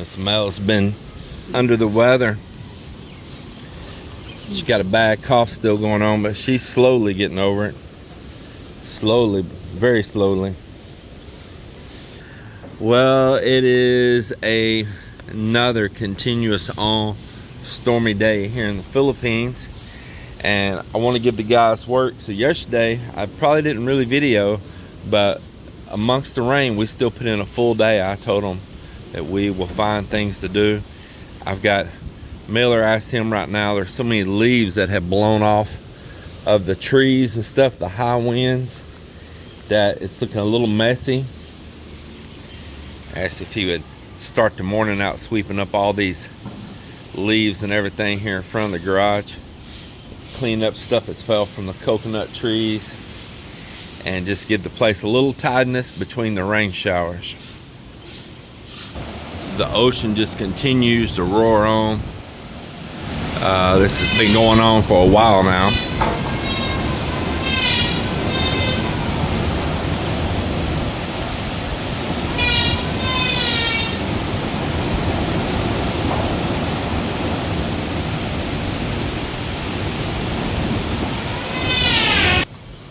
Miss Mel's been under the weather. She's got a bad cough still going on, but she's slowly getting over it. Slowly, very slowly. Well, it is another continuous stormy day here in the Philippines, and I want to give the guys work. So yesterday I probably didn't really video, but amongst the rain we still put in a full day. I told them that we will find things to do. I've got Miller, asked him right now, there's so many leaves that have blown off of the trees and stuff, the high winds, that it's looking a little messy. I asked if he would start the morning out sweeping up all these leaves and everything here in front of the garage, clean up stuff that's fell from the coconut trees, and just give the place a little tidiness between the rain showers. The ocean just continues to roar on. This has been going on for a while now.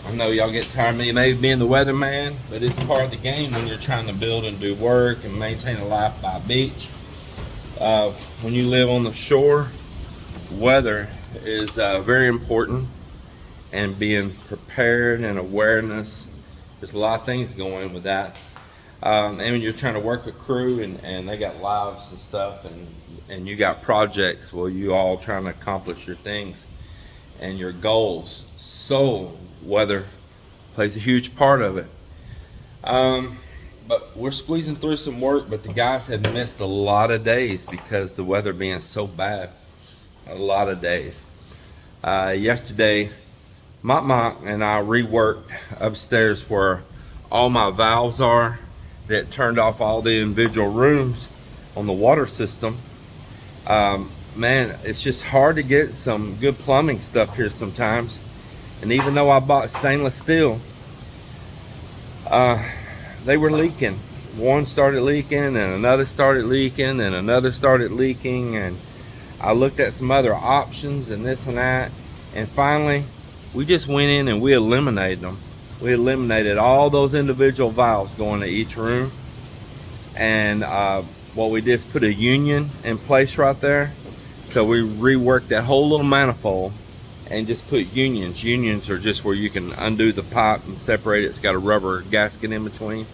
I know y'all get tired of me maybe being the weatherman, but it's part of the game when you're trying to build and do work and maintain a life by a beach. When you live on the shore, weather is very important, and being prepared and awareness. There's a lot of things going with that. And when you're trying to work a crew and they got lives and stuff, and you got projects, well, you all trying to accomplish your things and your goals. So weather plays a huge part of it. But we're squeezing through some work, but the guys have missed a lot of days because the weather being so bad. A lot of days. Yesterday, Mont and I reworked upstairs where all my valves are, that turned off all the individual rooms on the water system. Man, it's just hard to get some good plumbing stuff here sometimes. And even though I bought stainless steel, they were leaking. One started leaking, and another started leaking, and another started leaking, and I looked at some other options and this and that, and finally we just went in and we eliminated them. We eliminated all those individual valves going to each room, and what we did is put a union in place right there. So we reworked that whole little manifold and just put unions. Unions are just where you can undo the pipe and separate it. It's got a rubber gasket in between,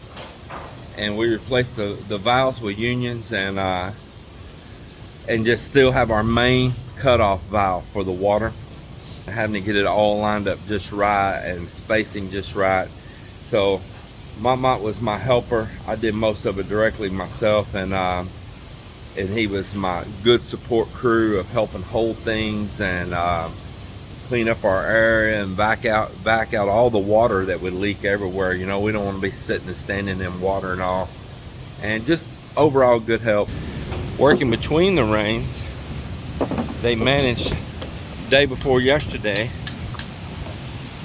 and we replaced the valves with unions, and just still have our main cutoff valve for the water. Having to get it all lined up just right and spacing just right. So Mont was my helper. I did most of it directly myself, and he was my good support crew of helping hold things and clean up our area and back out all the water that would leak everywhere. You know, we don't want to be sitting and standing in water and all. And just overall good help. Working between the rains, they managed day before yesterday,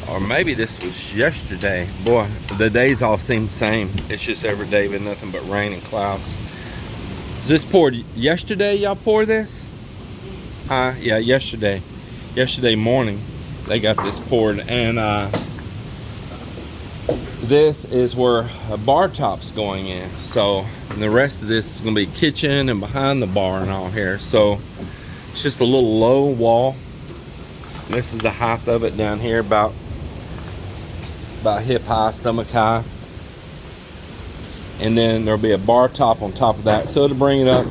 or maybe this was yesterday. Boy, the days all seem the same. It's just every day been nothing but rain and clouds. This poured yesterday. Y'all pour this? Yeah, yesterday morning they got this poured, and this is where a bar top's going in. So the rest of this is going to be kitchen and behind the bar and all here. So it's just a little low wall. This is the height of it down here, about hip high, stomach high. And then there'll be a bar top on top of that. So it'll bring it up,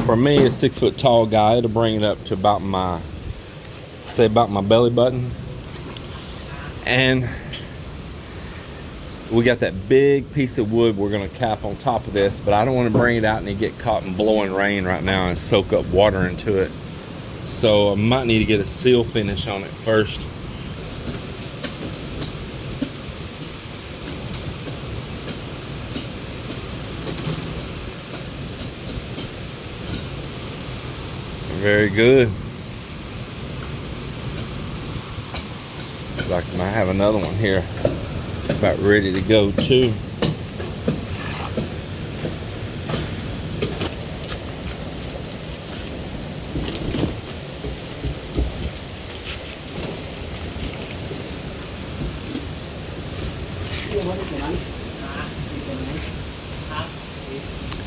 for me, a 6 foot tall guy, it'll bring it up to about my belly button. And we got that big piece of wood we're going to cap on top of this, but I don't want to bring it out and it get caught in blowing rain right now and soak up water into it. So I might need to get a seal finish on it first. Very good. Looks like I might have another one here about ready to go too.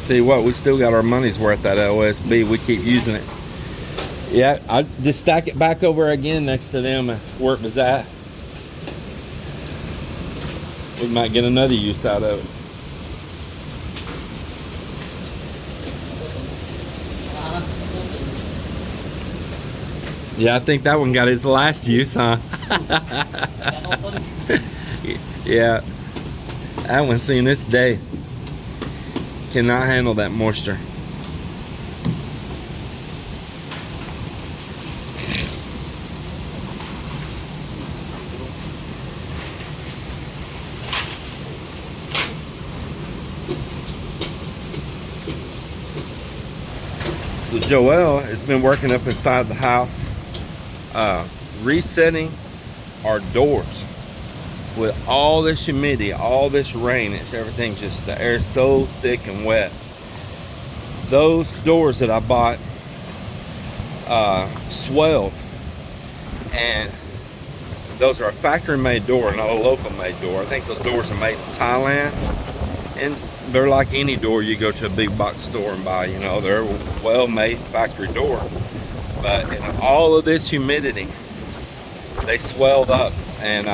Tell you what, we still got our money's worth at OSB. We keep using it. Yeah, I just stack it back over again next to them where it was at. We might get another use out of it. Yeah, I think that one got its last use, huh? Yeah, that one's seen its day. Cannot handle that moisture. So Joelle has been working up inside the house, resetting our doors. With all this humidity, all this rain, everything's just, the air's so thick and wet. Those doors that I bought swelled, and those are a factory-made door, not a local-made door. I think those doors are made in Thailand, and they're like any door you go to a big box store and buy. You know, they're a well-made factory door. But in all of this humidity, they swelled up. And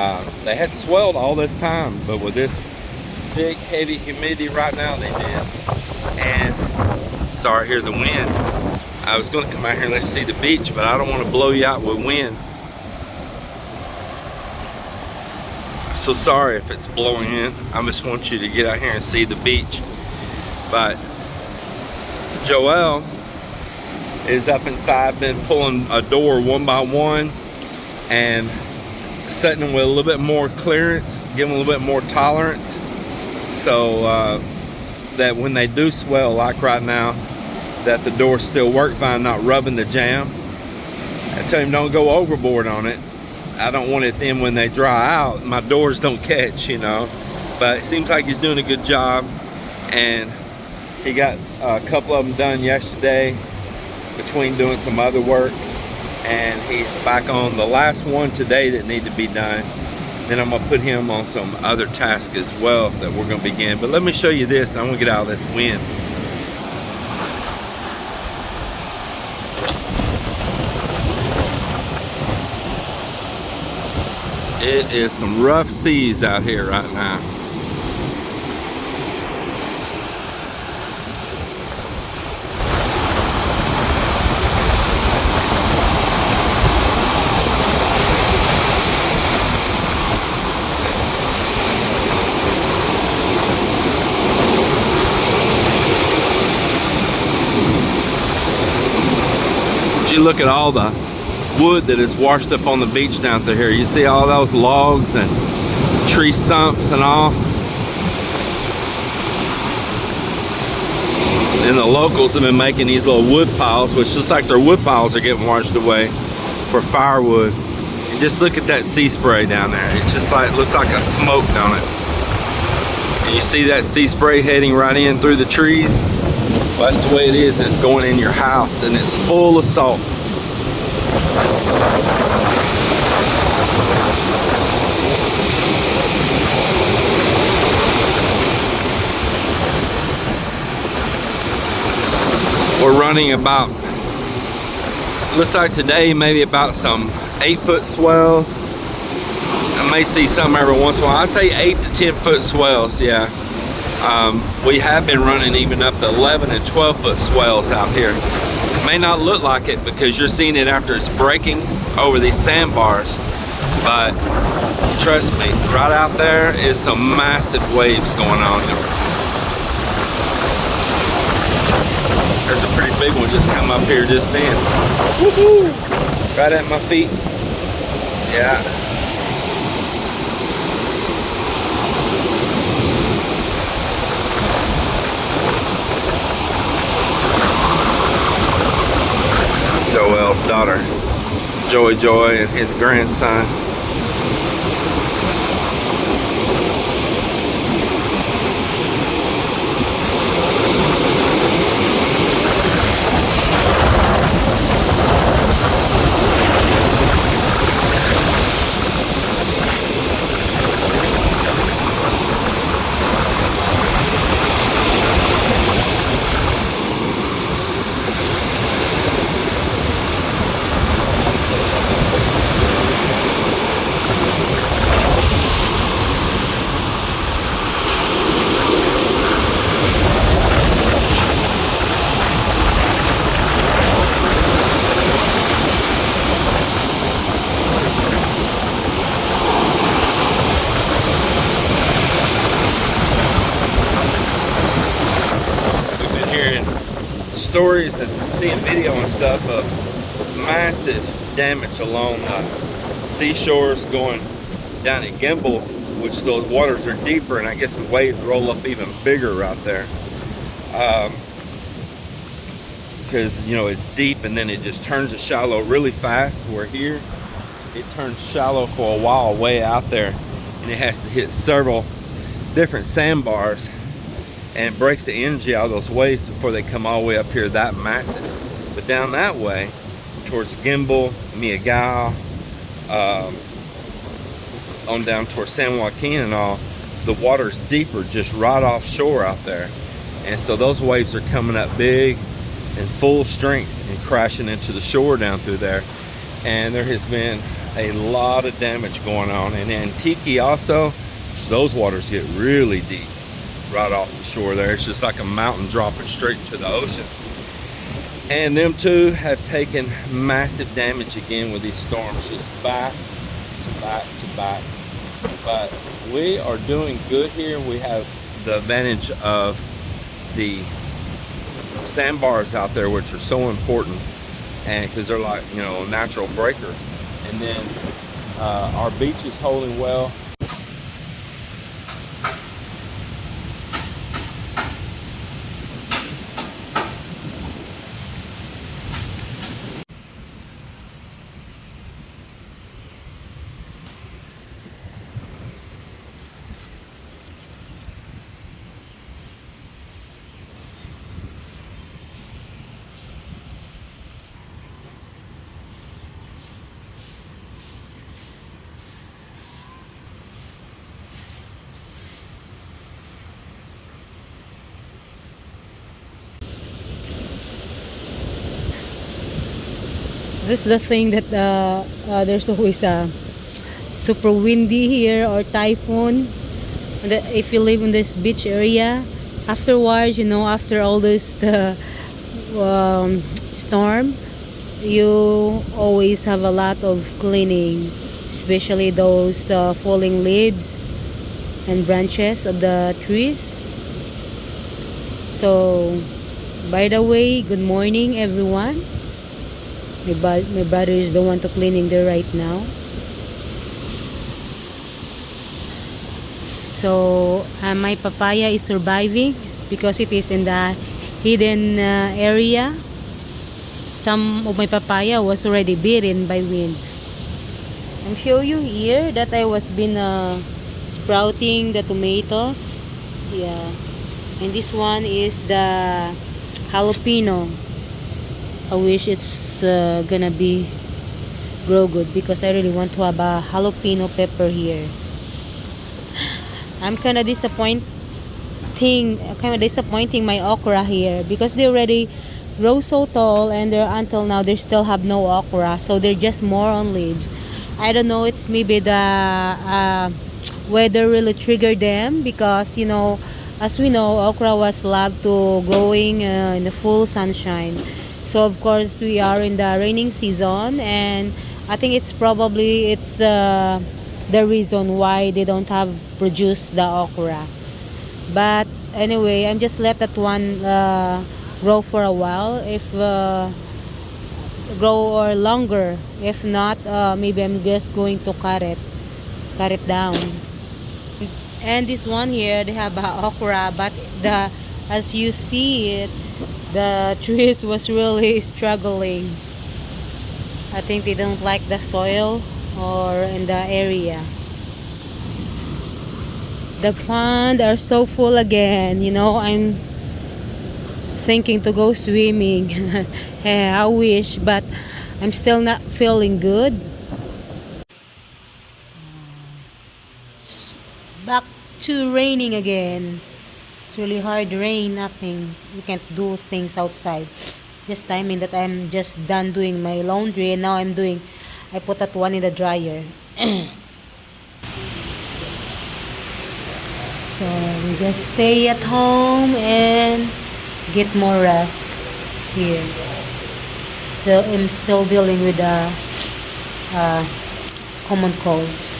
they hadn't swelled all this time, but with this big heavy humidity right now, they did. And sorry, hear the wind. I was going to come out here and let you see the beach, but I don't want to blow you out with wind. So sorry if it's blowing in. I just want you to get out here and see the beach. But Joelle is up inside, been pulling a door one by one and setting them with a little bit more clearance, giving them a little bit more tolerance, so that when they do swell, like right now, that the doors still work fine, not rubbing the jam. I tell him don't go overboard on it. I don't want it then when they dry out, my doors don't catch, you know. But it seems like he's doing a good job, and he got a couple of them done yesterday between doing some other work. And he's back on the last one today that need to be done. Then I'm gonna put him on some other tasks as well that we're gonna begin. But let me show you this. I'm gonna get out of this wind. It is some rough seas out here right now. You look at all the wood that is washed up on the beach down through here. You see all those logs and tree stumps and all. And the locals have been making these little wood piles, which looks like their wood piles are getting washed away for firewood. And just look at that sea spray down there. It's just like, looks like a smoke, don't it? And you see that sea spray heading right in through the trees. Well, that's the way it is, and it's going in your house, and it's full of salt. We're running about, looks like today, maybe about some 8-foot swells. I may see some every once in a while. I'd say 8 to 10 foot swells, yeah. We have been running even up to 11 and 12 foot swells out here. It may not look like it because you're seeing it after it's breaking over these sandbars, but trust me, right out there is some massive waves going on. There's a pretty big one just come up here just then. Woohoo! Right at my feet. Yeah. Joelle's daughter, Joy, and his grandson. stories and seeing video and stuff of massive damage along seashores going down at Gimbal, which those waters are deeper, and I guess the waves roll up even bigger out there. Because you know it's deep and then it just turns to shallow really fast. Where here it turns shallow for a while way out there, and it has to hit several different sandbars and breaks the energy out of those waves before they come all the way up here that massive. But down that way towards Gimbal, Miagao, on down towards San Joaquin and all, the water's deeper, just right offshore out there, and so those waves are coming up big and full strength and crashing into the shore down through there. And there has been a lot of damage going on. And Antique also, those waters get really deep right off the shore there. It's just like a mountain dropping straight into the ocean. And them two have taken massive damage again with these storms, just back to back to back. But we are doing good here. We have the advantage of the sandbars out there, which are so important, and because they're like, you know, a natural breaker. And then our beach is holding well. This is the thing that there's always a super windy here or typhoon. And that if you live in this beach area, afterwards, you know, after all this storm, you always have a lot of cleaning, especially those falling leaves and branches of the trees. So, by the way, good morning everyone. My brother is the one to cleaning there right now. So my papaya is surviving because it is in the hidden area. Some of my papaya was already beaten by wind. I'm showing you here that I was been sprouting the tomatoes. Yeah, and this one is the jalapeno. I wish it's gonna be grow good because I really want to have a jalapeno pepper here. I'm kind of disappointing my okra here because they already grow so tall, and they're until now they still have no okra, so they're just more on leaves. I don't know, it's maybe the weather really triggered them, because you know, as we know, okra was loved to growing in the full sunshine. So of course we are in the raining season, and I think it's probably the reason why they don't have produced the okra. But anyway, I'm just let that one grow for a while, if grow or longer. If not, maybe I'm just going to cut it down. And this one here, they have okra, but as you see it, the trees was really struggling. I think they don't like the soil or in the area. The pond are so full again. You know, I'm thinking to go swimming. I wish, but I'm still not feeling good. Back to raining again. It's really hard rain, nothing. We can't do things outside. Just timing that I'm just done doing my laundry, and now I put that one in the dryer. So we just stay at home and get more rest here. I'm still dealing with the common colds.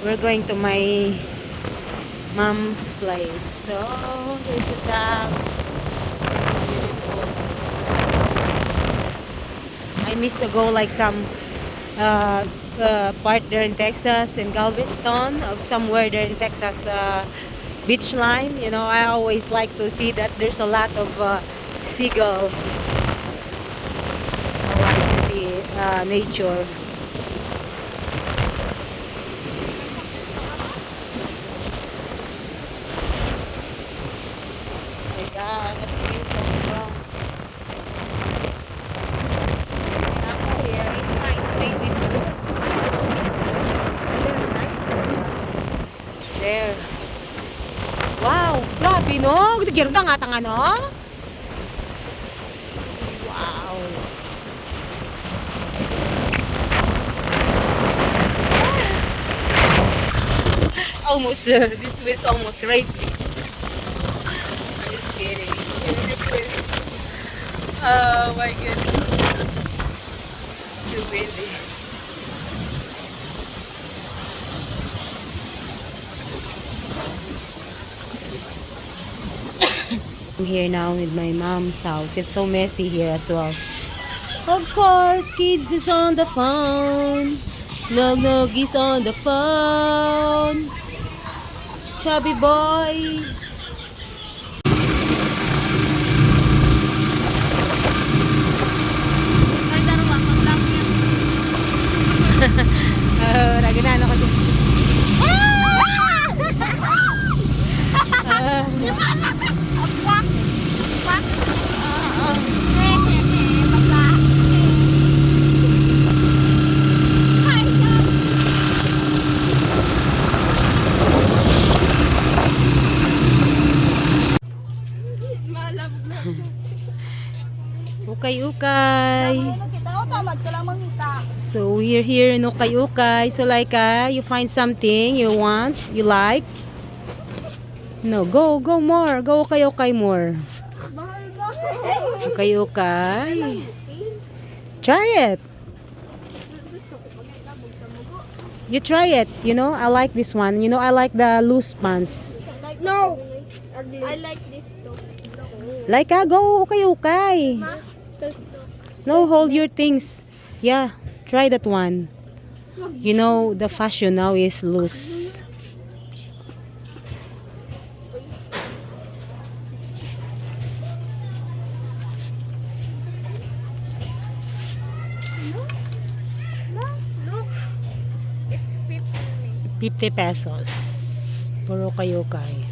We're going to my mom's place. So there's a tap. Beautiful. I miss to go like some part there in Texas, in Galveston, or somewhere there in Texas beach line. You know, I always like to see that there's a lot of seagull. I like to see nature. My God, the sea is so strong. The apple here is trying to save this wood. It's very nice there. Wow, grabe no. Giro na nga tanga no. Wow. Almost, this wind's almost right. I'm just kidding. Oh my goodness. It's too windy. I'm here now with my mom's house. It's so messy here as well. Of course, kids is on the phone. Nog is on the phone. Chubby boy. Naganaan ako dyan. Ukay-ukay. So we're here in Ukay-ukay. So like you find something you want, you like. No, go more. Go Ukay-ukay more. Ukay-ukay. Try it. You try it. You know, I like this one. You know, I like the loose pants. No, I like this though. Like go Ukay-ukay. No, hold your things. Yeah, try that one. You know, the fashion now is loose. Look, it's 50 pesos. Puro Ukay-ukay.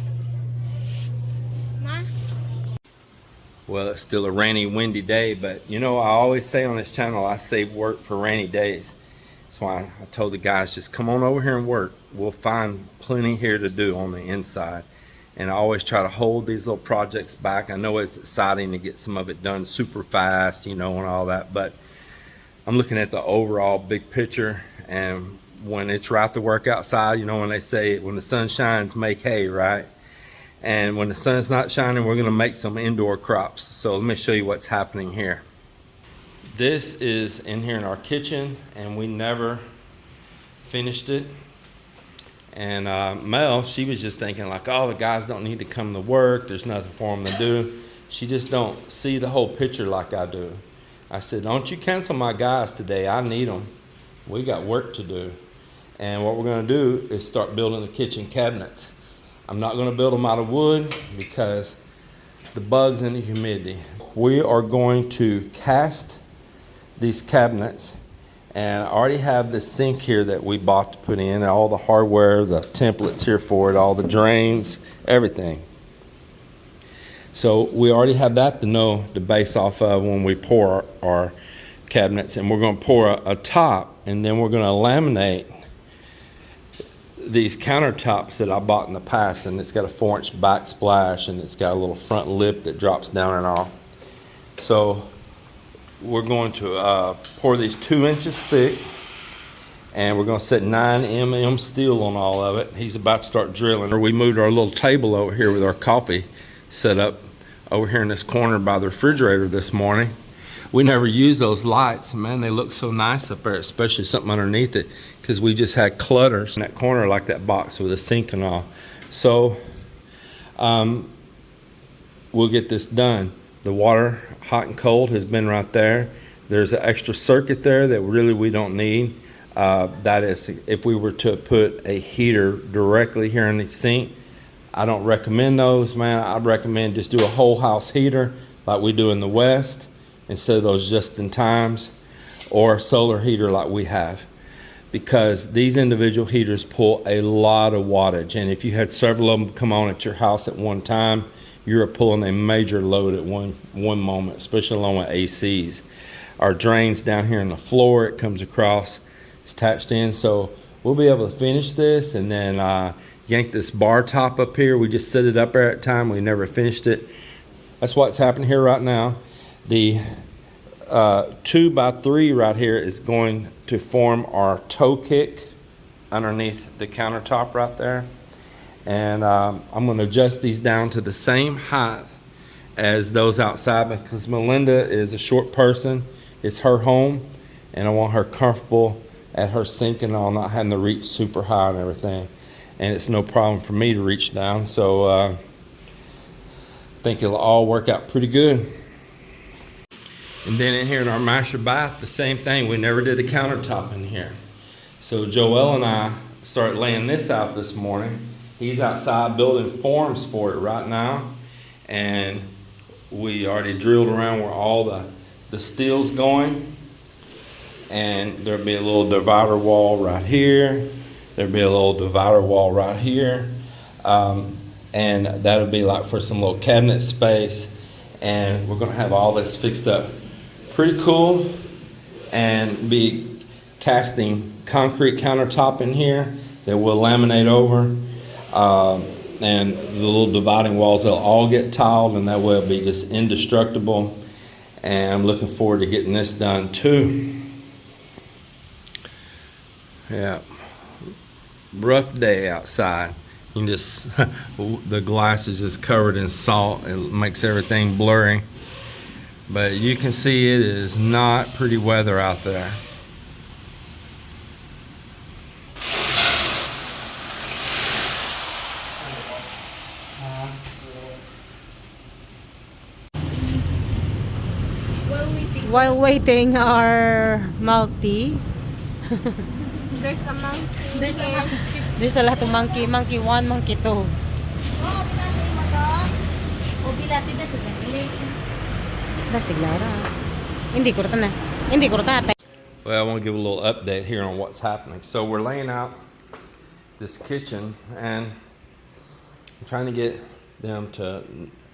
Well, it's still a rainy, windy day, but you know, I always say on this channel, I save work for rainy days. That's why I told the guys, just come on over here and work. We'll find plenty here to do on the inside. And I always try to hold these little projects back. I know it's exciting to get some of it done super fast, you know, and all that, but I'm looking at the overall big picture. And when it's right to work outside, you know, when they say, when the sun shines, make hay, right? And when the sun's not shining, we're gonna make some indoor crops. So let me show you what's happening here. This is in here in our kitchen, and we never finished it. And Mel, she was just thinking like, oh, the guys don't need to come to work. There's nothing for them to do. She just don't see the whole picture like I do. I said, don't you cancel my guys today. I need them. We got work to do. And what we're gonna do is start building the kitchen cabinets. I'm not going to build them out of wood because the bugs and the humidity. We are going to cast these cabinets, and I already have this sink here that we bought to put in, all the hardware, the templates here for it, all the drains, everything. So we already have that to know to base off of when we pour our cabinets, and we're going to pour a top, and then we're going to laminate these countertops that I bought in the past, and it's got a 4-inch backsplash, and it's got a little front lip that drops down and all. So we're going to pour these 2 inches thick, and we're going to set 9 mm steel on all of it. He's about to start drilling. We moved our little table over here with our coffee set up over here in this corner by the refrigerator this morning. we never use those lights. Man, they look so nice up there, especially something underneath it, because we just had clutters in that corner like that box with a sink and all. So we'll get this done. The water, hot and cold, has been right there. There's an extra circuit there that really we don't need. That is, if we were to put a heater directly here in the sink, I don't recommend those, man. I recommend just do a whole house heater like we do in the West, instead of those just-in-times, or a solar heater like we have, because these individual heaters pull a lot of wattage, and if you had several of them come on at your house at one time, you're pulling a major load at one moment, especially along with ACs. Our drains down here in the floor, it comes across, it's attached in, so we'll be able to finish this and then yank this bar top up here. We just set it up there at time, we never finished it. That's what's happening here right now. The 2x3 right here is going to form our toe kick underneath the countertop right there. And I'm going to adjust these down to the same height as those outside, because Melinda is a short person. It's her home, and I want her comfortable at her sink and all, not having to reach super high and everything. And it's no problem for me to reach down, so I think it'll all work out pretty good. And then in here in our master bath, the same thing. We never did the countertop in here. So Joel and I started laying this out this morning. He's outside building forms for it right now. And we already drilled around where all the steel's going. And there'll be a little divider wall right here. There'll be a little divider wall right here. And that'll be like for some little cabinet space. And we're gonna have all this fixed up pretty cool, and be casting concrete countertop in here that we'll laminate over. And the little dividing walls, they'll all get tiled, and that way it'll be just indestructible. And I'm looking forward to getting this done too. Yeah, rough day outside. You can just, the glass is just covered in salt. It makes everything blurry. But you can see it is not pretty weather out there. While waiting our milk tea, There's a monkey. there's a lot of monkey. Monkey 1, monkey 2. Well, I want to give a little update here on what's happening. So we're laying out this kitchen, and I'm trying to get them to,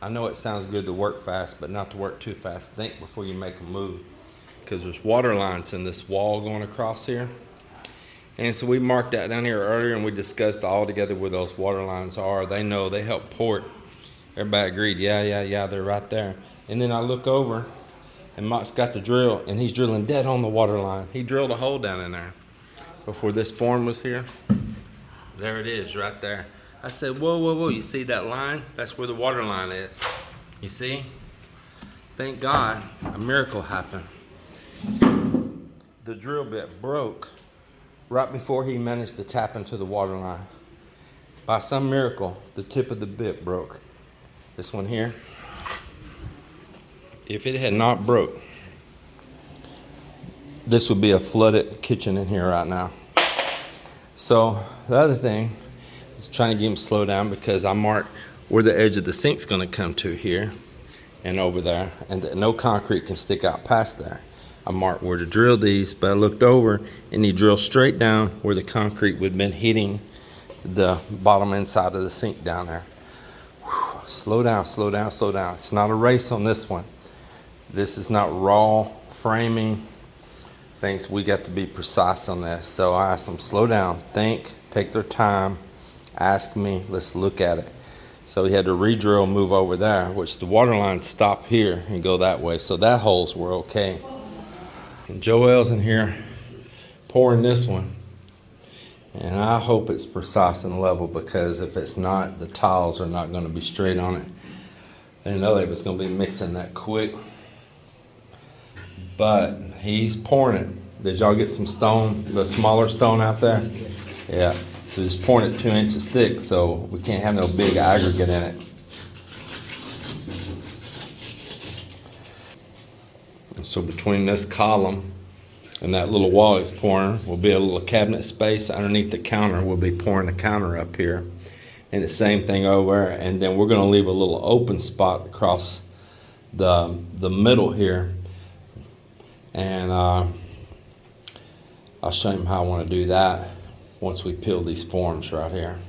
I know it sounds good to work fast, but not to work too fast. Think before you make a move, because there's water lines in this wall going across here. And so we marked that down here earlier, and we discussed all together where those water lines are. They know, they help port. Everybody agreed, yeah, they're right there. And then I look over, and Mark's got the drill, and he's drilling dead on the water line. He drilled a hole down in there before this form was here. There it is, right there. I said, whoa, you see that line? That's where the water line is. You see? Thank God, a miracle happened. The drill bit broke right before he managed to tap into the water line. By some miracle, the tip of the bit broke. This one here. If it had not broke, this would be a flooded kitchen in here right now. So the other thing is trying to get him to slow down, because I marked where the edge of the sink's gonna come to here and over there, and that no concrete can stick out past there. I marked where to drill these, but I looked over and he drilled straight down where the concrete would have been hitting the bottom inside of the sink down there. Whew. Slow down. It's not a race on this one. This is not raw framing things. We got to be precise on this. So I asked them, slow down, think, take their time, ask me, let's look at it. So he had to re-drill, move over there, which the water lines stop here and go that way. So that holes were okay. And Joel's in here pouring this one, and I hope it's precise and level, because if it's not, the tiles are not going to be straight on it. I didn't know they was going to be mixing that quick. but he's pouring it. Did y'all get some stone, the smaller stone out there? Yeah, so just pouring it 2 inches thick so we can't have no big aggregate in it. And so between this column and that little wall he's pouring will be a little cabinet space underneath the counter. We'll be pouring the counter up here. And the same thing over, and then we're going to leave a little open spot across the middle here, and I'll show you how I want to do that once we peel these forms right here.